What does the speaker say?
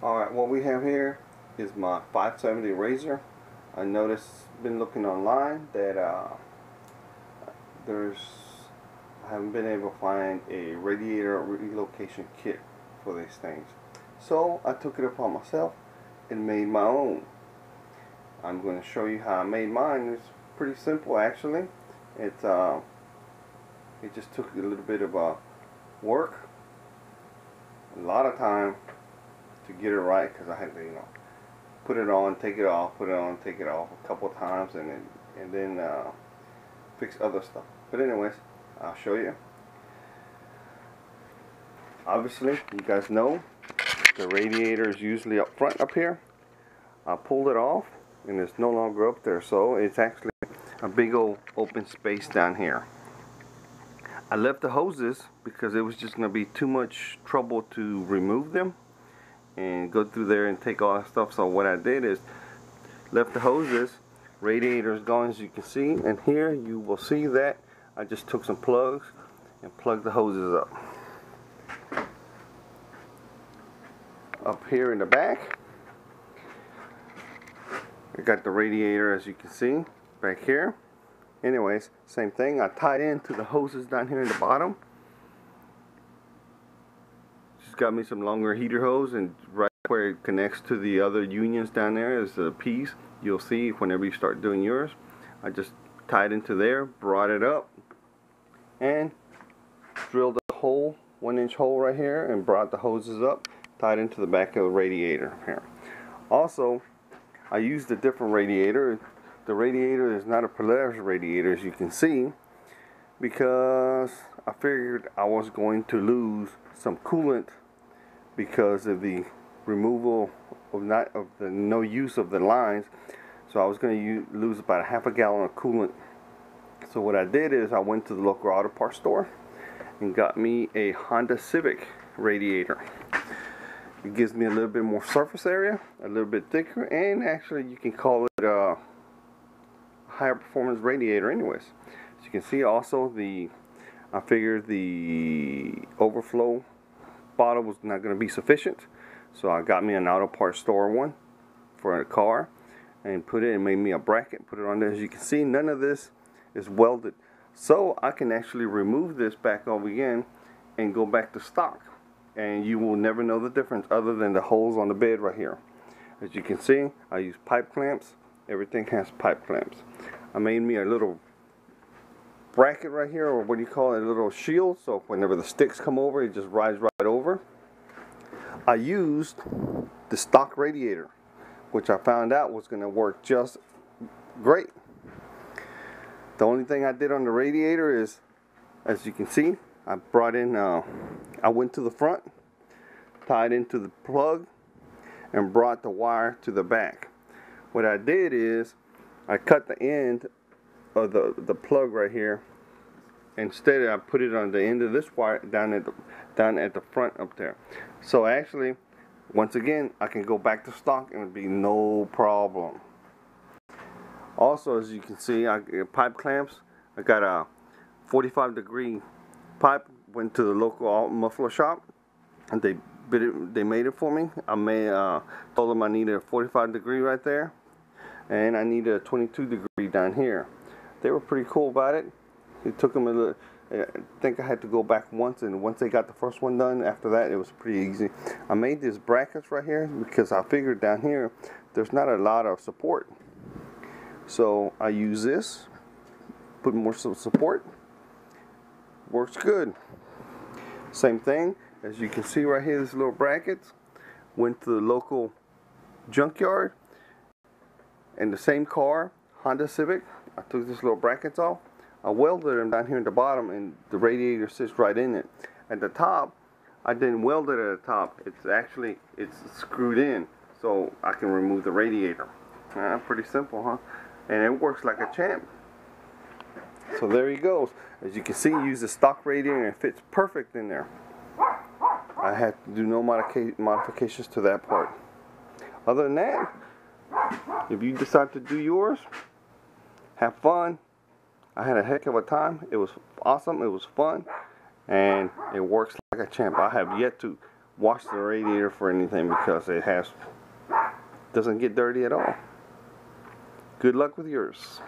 Alright, what we have here is my 570 RZR. I noticed, been looking online that I haven't been able to find a radiator relocation kit for these things. So I took it upon myself and made my own. I'm going to show you how I made mine. It's pretty simple actually. It just took a little bit of work, a lot of time to get it right, because I had to, put it on, take it off, put it on, take it off a couple of times, and then fix other stuff. But anyways, I'll show you. Obviously, you guys know the radiator is usually up front up here. I pulled it off, and it's no longer up there, so it's actually a big old open space down here. I left the hoses because it was just going to be too much trouble to remove them and go through there and take all that stuff. So what I did is left the hoses. Radiator is gone, as you can see, and here you will see that I just took some plugs and plugged the hoses up here in the back. I got the radiator, as you can see, back here. Anyways, same thing. I tied into the hoses down here in the bottom. Just got me some longer heater hose, and right where it connects to the other unions down there is the piece. You'll see whenever you start doing yours. I just tied into there, brought it up, and drilled a hole, 1-inch hole right here, and brought the hoses up, tied into the back of the radiator here. Also, I used a different radiator. The radiator is not a Polaris radiator, as you can see, because I figured I was going to lose some coolant because of the removal of the no use of the lines. So I was going to lose about half a gallon of coolant. So what I did is I went to the local auto parts store and got me a Honda Civic radiator. It gives me a little bit more surface area, a little bit thicker, and actually you can call it a higher performance radiator anyways. As you can see, also I figured the overflow bottle was not going to be sufficient, so I got me an auto parts store one for a car and put it and made me a bracket, put it on there. As you can see, none of this is welded, so I can actually remove this back off again and go back to stock, and you will never know the difference other than the holes on the bed right here. As you can see, I use pipe clamps. Everything has pipe clamps. I made me a little bracket right here, or what do you call it, a little shield, so whenever the sticks come over, it just rides right over. I used the stock radiator, which I found out was going to work just great. The only thing I did on the radiator is, as you can see, I brought in, I went to the front, tied into the plug, and brought the wire to the back. What I did is I cut the end of the plug right here. Instead, I put it on the end of this wire down at the front up there. So actually, once again, I can go back to stock and it'll be no problem. Also, as you can see, I got pipe clamps. I got a 45-degree pipe. Went to the local muffler shop, and they made it for me. I told them I needed a 45-degree right there, and I needed a 22-degree down here. They were pretty cool about it. It took them a little, I think I had to go back once, and once they got the first one done, after that it was pretty easy. I made these brackets right here because I figured down here there's not a lot of support. So I use this, put more support. Works good. Same thing, as you can see right here, these little brackets went to the local junkyard, and the same car, Honda Civic, I took these little brackets off, I welded them down here at the bottom, and the radiator sits right in it. At the top, I didn't weld it at the top. It's screwed in, so I can remove the radiator. Pretty simple, huh? And it works like a champ. So there he goes. As you can see, use the stock radiator and it fits perfect in there. I had to do no modifications to that part. Other than that, if you decide to do yours, have fun. I had a heck of a time. It was awesome. It was fun. And it works like a champ. I have yet to wash the radiator for anything because it doesn't get dirty at all. Good luck with yours.